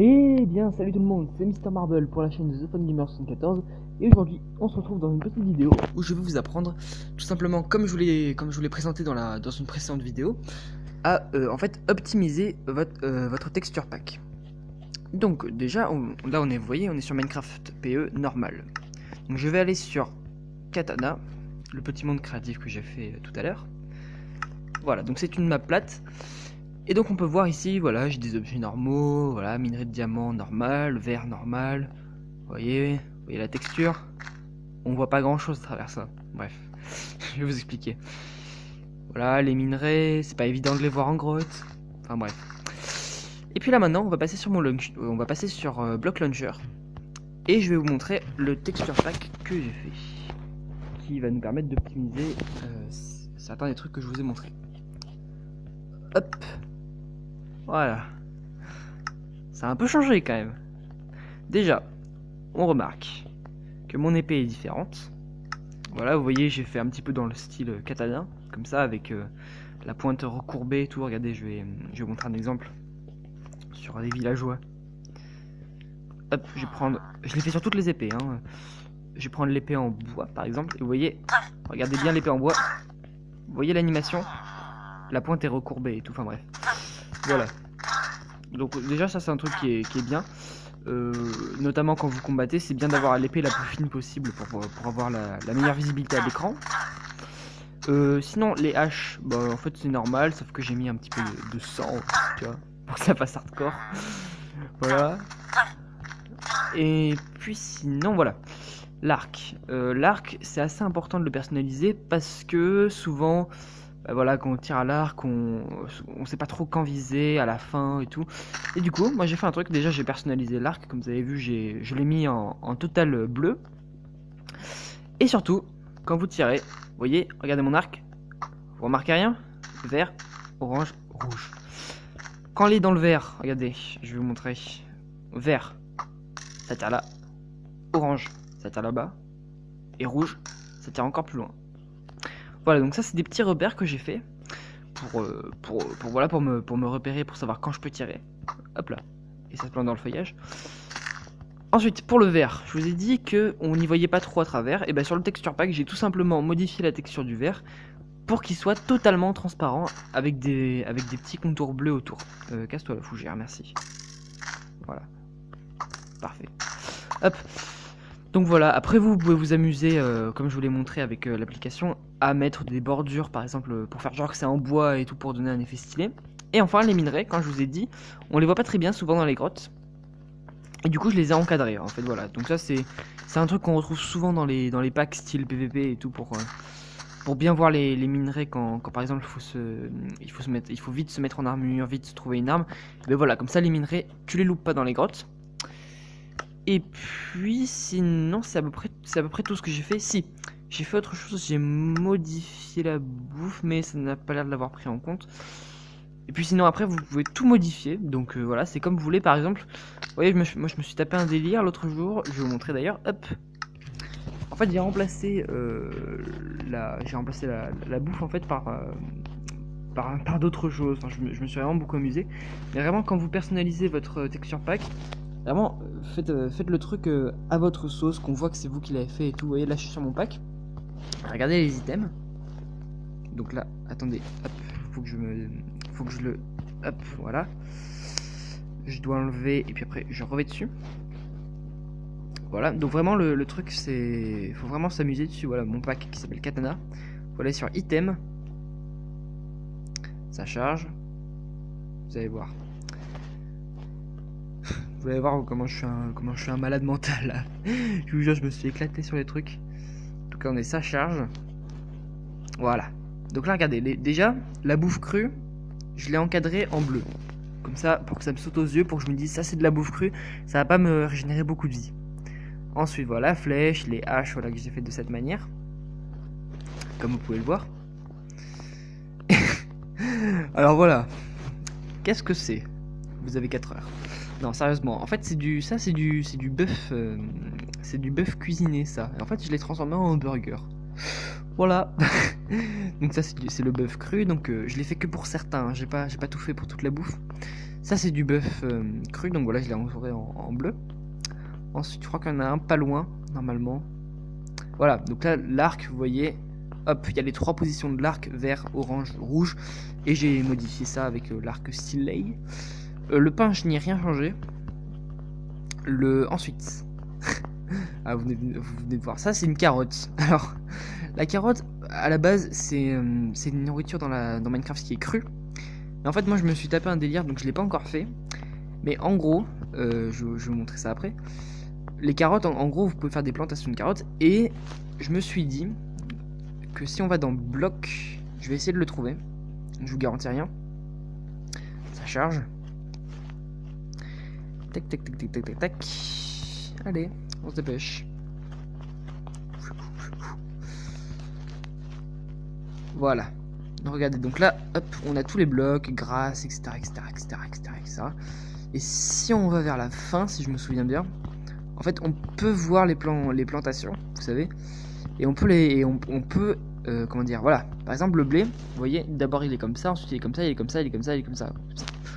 Eh bien, salut tout le monde, c'est Mister Marble pour la chaîne de The Fun Gamer 74 et aujourd'hui on se retrouve dans une petite vidéo où je vais vous apprendre tout simplement comme je vous l'ai présenté dans une précédente vidéo à en fait optimiser votre texture pack. Donc déjà là vous voyez on est sur Minecraft PE normal. Donc je vais aller sur Katana, le petit monde créatif que j'ai fait tout à l'heure. Voilà, donc c'est une map plate. Et donc on peut voir ici, voilà, j'ai des objets normaux, voilà, minerai de diamant normal, verre normal, vous voyez la texture. On voit pas grand chose à travers ça, bref, je vais vous expliquer. Voilà, les minerais, c'est pas évident de les voir en grotte, enfin bref. Et puis là maintenant, on va passer sur Block Launcher, et je vais vous montrer le texture pack que j'ai fait, qui va nous permettre d'optimiser certains des trucs que je vous ai montrés. Hop. Voilà. Ça a un peu changé quand même. Déjà, on remarque que mon épée est différente. Voilà, vous voyez, j'ai fait un petit peu dans le style katana, comme ça, avec la pointe recourbée et tout. Regardez, je vais vous montrer un exemple sur des villageois. Hop, je l'ai fait sur toutes les épées. Hein. Je vais prendre l'épée en bois, par exemple. Et vous voyez, regardez bien l'épée en bois. Vous voyez l'animation? La pointe est recourbée et tout, enfin bref. Voilà. Donc déjà ça c'est un truc qui est bien, notamment quand vous combattez, c'est bien d'avoir l'épée la plus fine possible pour avoir la meilleure visibilité à l'écran. Sinon les haches, bah, en fait c'est normal, sauf que j'ai mis un petit peu de sang, tu vois, pour que ça fasse hardcore. Voilà. Et puis sinon voilà, l'arc. L'arc c'est assez important de le personnaliser parce que souvent... voilà, quand on tire à l'arc, on sait pas trop quand viser, à la fin et tout. Et du coup, moi j'ai fait un truc, déjà j'ai personnalisé l'arc, comme vous avez vu, je l'ai mis en total bleu. Et surtout, quand vous tirez, vous voyez, regardez mon arc, vous remarquez rien? Vert, orange, rouge. Quand il est dans le vert, regardez, je vais vous montrer. Vert, ça tire là. Orange, ça tire là-bas. Et rouge, ça tire encore plus loin. Voilà, donc ça c'est des petits repères que j'ai fait pour me repérer, pour savoir quand je peux tirer. Hop là, et ça se plante dans le feuillage. Ensuite, pour le vert, je vous ai dit qu'on n'y voyait pas trop à travers. Et bien sur le texture pack, j'ai tout simplement modifié la texture du vert pour qu'il soit totalement transparent avec des petits contours bleus autour. Casse-toi la fougère, merci. Voilà, parfait. Hop. Donc voilà, après vous pouvez vous amuser, comme je vous l'ai montré avec l'application, à mettre des bordures par exemple pour faire genre que c'est en bois et tout pour donner un effet stylé. Et enfin les minerais, quand je vous ai dit, on les voit pas très bien souvent dans les grottes. Et du coup je les ai encadrés en fait, voilà. Donc ça c'est un truc qu'on retrouve souvent dans les packs style PVP et tout pour bien voir les minerais quand par exemple il faut vite se mettre en armure, vite se trouver une arme. Mais voilà, comme ça les minerais tu les loupes pas dans les grottes. Et puis sinon c'est à peu près tout ce que j'ai fait. Si, j'ai fait autre chose, j'ai modifié la bouffe, mais ça n'a pas l'air de l'avoir pris en compte. Et puis sinon après vous pouvez tout modifier, donc voilà, c'est comme vous voulez. Par exemple, vous voyez, moi je me suis tapé un délire l'autre jour, je vais vous montrer d'ailleurs, hop. En fait j'ai remplacé la bouffe en fait par d'autres choses, enfin, je me suis vraiment beaucoup amusé. Mais vraiment quand vous personnalisez votre texture pack, vraiment, faites le truc à votre sauce, qu'on voit que c'est vous qui l'avez fait et tout. Vous voyez, là je suis sur mon pack. Regardez les items. Donc là, attendez, hop, faut que je le... Hop, voilà. Je dois enlever et puis après je remets dessus. Voilà, donc vraiment le truc c'est... Faut vraiment s'amuser dessus. Voilà, mon pack qui s'appelle Katana. Voilà, sur item. Ça charge. Vous allez voir. Vous allez voir comment je suis un malade mental là. Je vous jure, je me suis éclaté sur les trucs. En tout cas, on est ça charge. Voilà. Donc là, regardez, déjà, la bouffe crue, je l'ai encadrée en bleu. Comme ça, pour que ça me saute aux yeux, pour que je me dise, ça c'est de la bouffe crue, ça va pas me régénérer beaucoup de vie. Ensuite, voilà, flèches, les haches, voilà, que j'ai fait de cette manière. Comme vous pouvez le voir. Alors voilà. Qu'est-ce que c'est? Vous avez 4 heures. Non, sérieusement, en fait c'est du bœuf, c'est du bœuf cuisiné ça. Et en fait je l'ai transformé en burger. Voilà. Donc ça c'est le bœuf cru, donc je l'ai fait que pour certains. J'ai pas tout fait pour toute la bouffe. Ça c'est du bœuf cru, donc voilà, je l'ai entouré en bleu. Ensuite, je crois qu'il y en a un pas loin, normalement. Voilà, donc là, l'arc, vous voyez, hop, il y a les 3 positions de l'arc, vert, orange, rouge. Et j'ai modifié ça avec l'arc Stillay. Le pain, je n'y ai rien changé. Ensuite, ah, vous venez de voir, ça c'est une carotte. Alors, la carotte, à la base, c'est une nourriture dans Minecraft qui est crue. Et en fait, moi, je me suis tapé un délire, donc je l'ai pas encore fait. Mais en gros, je vais vous montrer ça après. Les carottes, en gros, vous pouvez faire des plantations de carottes. Et je me suis dit que si on va dans bloc, je vais essayer de le trouver. Je vous garantis rien. Ça charge. Tac, tac, tac, tac, tac, tac, tac. Allez, on se dépêche. Voilà. Donc, regardez, donc là, hop, on a tous les blocs, grâce, etc., etc., etc., etc., etc. Et si on va vers la fin, si je me souviens bien, en fait, on peut voir les plantations, vous savez, et on peut comment dire, voilà. Par exemple, le blé, vous voyez, d'abord il est comme ça, ensuite il est comme ça, il est comme ça, il est comme ça, il est comme ça.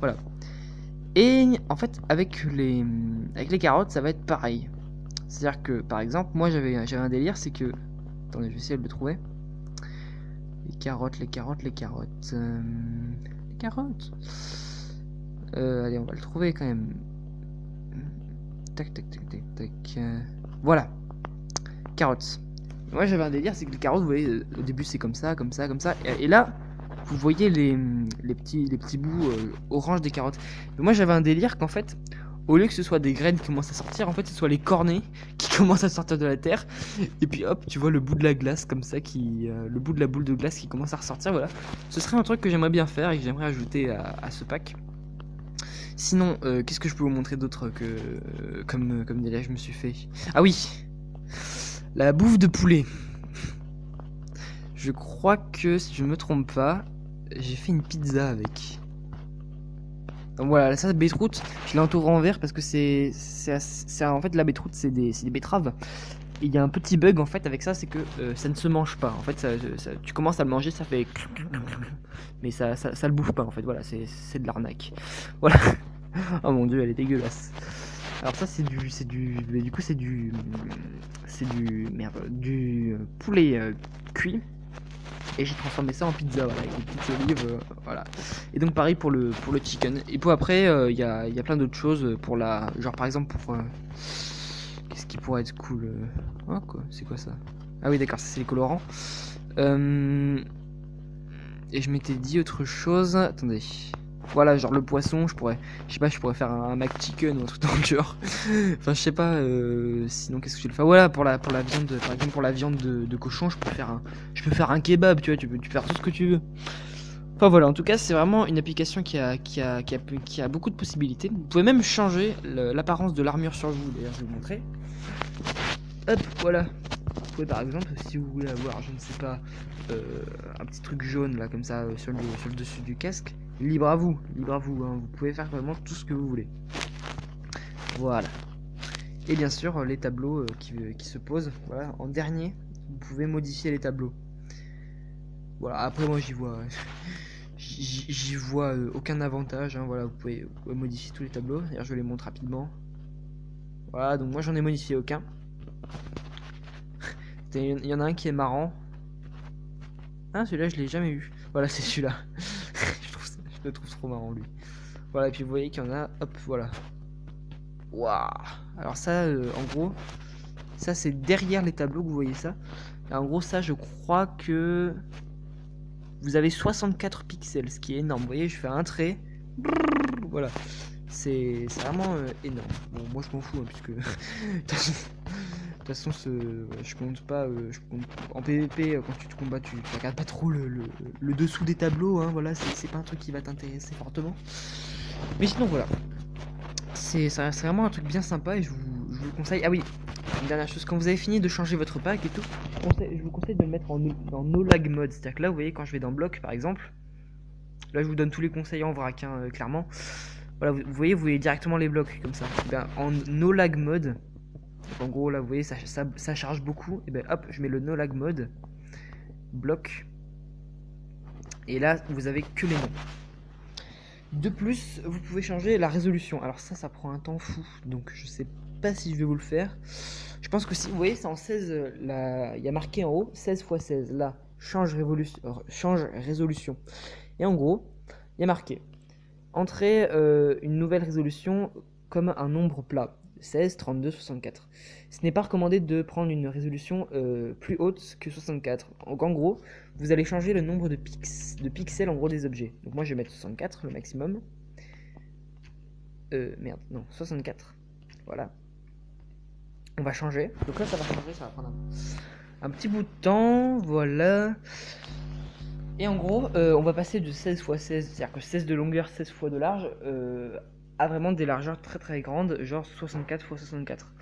Voilà. Et en fait, avec les carottes, ça va être pareil. C'est-à-dire que, par exemple, moi j'avais un délire, c'est que, attendez, je vais essayer de le trouver. Les carottes. Allez, on va le trouver quand même. Tac, tac, tac, tac, tac. Voilà. Carottes. Moi j'avais un délire, c'est que les carottes, vous voyez, au début c'est comme ça, comme ça, comme ça. Et là, vous voyez les petits bouts orange des carottes. Mais moi j'avais un délire qu'en fait, au lieu que ce soit des graines qui commencent à sortir, en fait ce soit les cornets qui commencent à sortir de la terre. Et puis hop, tu vois le bout de la glace comme ça, le bout de la boule de glace qui commence à ressortir. Voilà. Ce serait un truc que j'aimerais bien faire et que j'aimerais ajouter à ce pack. Sinon, qu'est-ce que je peux vous montrer d'autre que comme délire je me suis fait? Ah oui, la bouffe de poulet. Je crois que, si je me trompe pas, j'ai fait une pizza avec. Donc voilà, ça, beetroot, je l'ai entouré en vert parce que c'est en fait, la beetroot, c'est des betteraves. Et il y a un petit bug en fait avec ça, c'est que ça ne se mange pas. En fait, tu commences à le manger, ça fait... Mais ça le bouffe pas en fait, voilà, c'est de l'arnaque. Voilà. Oh mon dieu, elle est dégueulasse. Alors ça c'est du poulet cuit. Et j'ai transformé ça en pizza, voilà, avec des petites olives, voilà. Et donc pareil pour le chicken. Et puis après, il y a plein d'autres choses pour la... Genre par exemple pour... qu'est-ce qui pourrait être cool oh, quoi, c'est quoi ça? Ah oui d'accord, c'est les colorants. Et je m'étais dit autre chose. Attendez. Voilà, genre le poisson, je sais pas, je pourrais faire un McChicken ou un truc dans le genre. Enfin, je sais pas, sinon qu'est-ce que je vais faire? Voilà, pour la viande, par exemple, pour la viande de cochon, je peux faire un kebab, tu vois, tu peux faire tout ce que tu veux. Enfin voilà, en tout cas, c'est vraiment une application qui a beaucoup de possibilités. Vous pouvez même changer l'apparence de l'armure sur vous, d'ailleurs, je vais vous montrer. Hop, voilà. Vous pouvez par exemple, si vous voulez avoir, je ne sais pas, un petit truc jaune là, comme ça, sur le dessus du casque. Libre à vous, hein. Vous pouvez faire vraiment tout ce que vous voulez. Voilà. Et bien sûr, les tableaux qui se posent. Voilà, en dernier, vous pouvez modifier les tableaux. Voilà, après moi j'y vois aucun avantage. Hein. Voilà, vous pouvez modifier tous les tableaux. D'ailleurs, je les montre rapidement. Voilà, donc moi j'en ai modifié aucun. Il y en a un qui est marrant. Ah, celui-là, je l'ai jamais eu. Voilà, c'est celui-là. Je le trouve trop marrant lui. Voilà, et puis vous voyez qu'il y en a, hop, voilà. Waouh. Alors ça, en gros, ça c'est derrière les tableaux que vous voyez ça. Et en gros, ça, je crois que vous avez 64 pixels, ce qui est énorme. Vous voyez, je fais un trait. Brrr, voilà. C'est vraiment énorme. Bon, moi je m'en fous, hein, puisque... De toute façon, je compte pas. En PvP, quand tu te combats, tu regardes pas trop le dessous des tableaux. Hein, voilà, c'est pas un truc qui va t'intéresser fortement. Mais sinon, voilà. C'est vraiment un truc bien sympa et je vous le conseille. Ah oui, une dernière chose, quand vous avez fini de changer votre pack et tout, je vous conseille de le mettre en no lag mode. C'est-à-dire que là, vous voyez, quand je vais dans bloc par exemple, là je vous donne tous les conseils en vrac, hein, clairement. Voilà, vous voyez directement les blocs comme ça. Ben, en no lag mode. En gros là vous voyez ça charge beaucoup, et ben hop je mets le no lag mode, bloc, et là vous avez que les noms. De plus, vous pouvez changer la résolution. Alors ça prend un temps fou, donc je sais pas si je vais vous le faire. Je pense que si vous voyez, c'est en 16, il y a marqué en haut 16 x 16. Là, change résolution. Et en gros, il y a marqué entrer une nouvelle résolution comme un nombre plat. 16, 32, 64. Ce n'est pas recommandé de prendre une résolution plus haute que 64. Donc en gros, vous allez changer le nombre de pixels en gros des objets. Donc moi je vais mettre 64 le maximum. Merde, non, 64. Voilà. On va changer. Donc là ça va changer, ça va prendre un petit bout de temps. Voilà. Et en gros, on va passer de 16 x 16, c'est-à-dire que 16 de longueur, 16 fois de large, à vraiment des largeurs très très grandes, genre 64 x 64.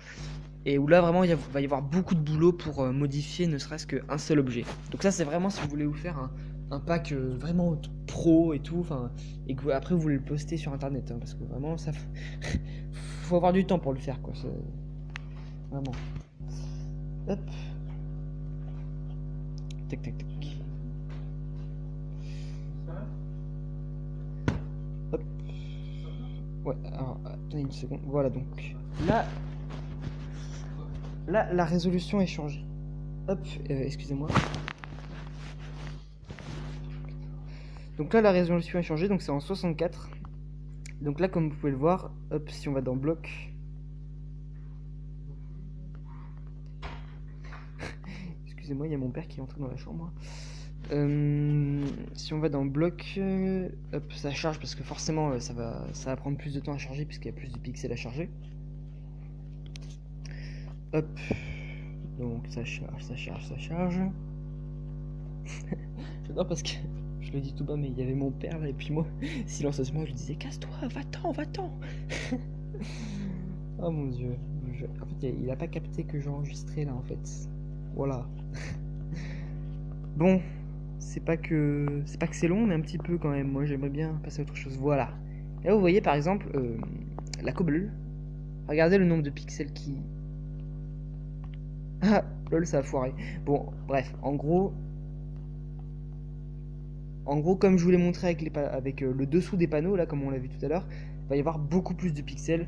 Et où là vraiment il va y avoir beaucoup de boulot pour modifier ne serait-ce qu'un seul objet. Donc ça c'est vraiment si vous voulez vous faire un pack vraiment pro et tout, et que après vous voulez le poster sur internet, hein, parce que vraiment ça faut avoir du temps pour le faire quoi. Vraiment. Hop. Tac tac tac. Hop. Ouais, alors attendez une seconde. Voilà donc là la résolution est changée. Hop, excusez-moi. Donc là la résolution est changée, donc c'est en 64. Donc là comme vous pouvez le voir, hop, si on va dans bloc. Excusez-moi, il y a mon père qui est entré dans la chambre. Si on va dans bloc, hop, ça charge parce que forcément ça va prendre plus de temps à charger puisqu'il y a plus de pixels à charger. Hop, donc ça charge. J'adore parce que je le dis tout bas, mais il y avait mon père là et puis moi, silencieusement, je lui disais casse-toi, va-t'en. Oh mon dieu, en fait il a pas capté que j'enregistrais là en fait. Voilà. Bon. C'est pas que c'est long, mais un petit peu quand même. Moi, j'aimerais bien passer à autre chose. Voilà. Là, vous voyez par exemple la cobble. Regardez le nombre de pixels qui. Ah, lol, ça a foiré. Bon, bref, en gros, comme je vous l'ai montré avec le dessous des panneaux, là, comme on l'a vu tout à l'heure, il va y avoir beaucoup plus de pixels.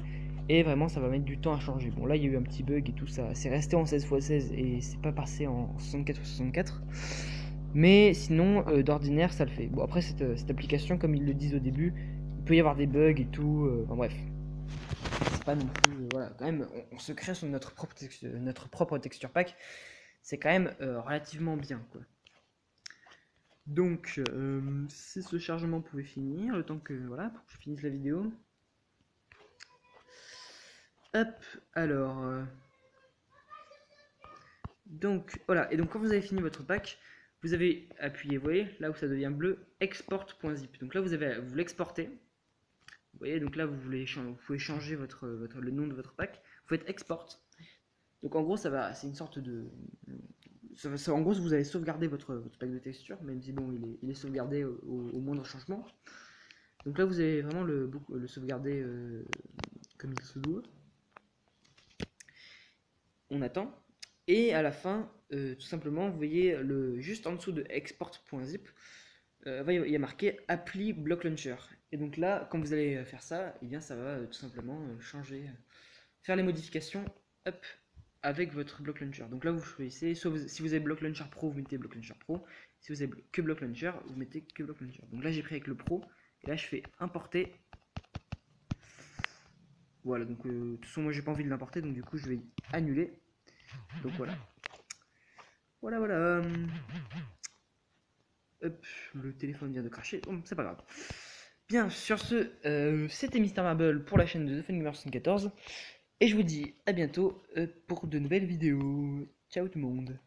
Et vraiment, ça va mettre du temps à changer. Bon, là, il y a eu un petit bug et tout ça. C'est resté en 16 x 16 et c'est pas passé en 64 x 64. Mais sinon, d'ordinaire, ça le fait. Bon, après, cette application, comme ils le disent au début, il peut y avoir des bugs et tout. Enfin bref. C'est pas non plus. Voilà, quand même, on se crée sur notre propre texture pack. C'est quand même relativement bien, quoi. Donc, si ce chargement pouvait finir, le temps que. Voilà, pour que je finisse la vidéo. Hop, alors. Donc, voilà. Et donc, quand vous avez fini votre pack. Vous avez appuyé, vous voyez, là où ça devient bleu, export.zip. Donc là, vous l'exportez. Vous voyez, donc là, vous pouvez changer le nom de votre pack. Vous faites export. Donc en gros, c'est une sorte de... en gros, vous allez sauvegarder votre pack de texture, même si bon, il est sauvegardé au moindre changement. Donc là, vous allez vraiment le sauvegarder comme il se doit. On attend. Et à la fin, tout simplement, vous voyez juste en dessous de export.zip, il y a marqué appli block launcher. Et donc là, quand vous allez faire ça, et bien ça va tout simplement faire les modifications hop, avec votre block launcher. Donc là, vous choisissez, si vous avez block launcher pro, vous mettez block launcher pro. Si vous avez que block launcher, vous mettez que block launcher. Donc là, j'ai pris avec le pro. Et là, je fais importer. Voilà, donc de toute façon, moi, j'ai pas envie de l'importer, donc du coup, je vais annuler. Donc voilà. Voilà. Hop, le téléphone vient de cracher. Bon, c'est pas grave. Bien, sur ce, c'était Mister Marble pour la chaîne de The Fun Gamer 74. Et je vous dis à bientôt pour de nouvelles vidéos. Ciao tout le monde.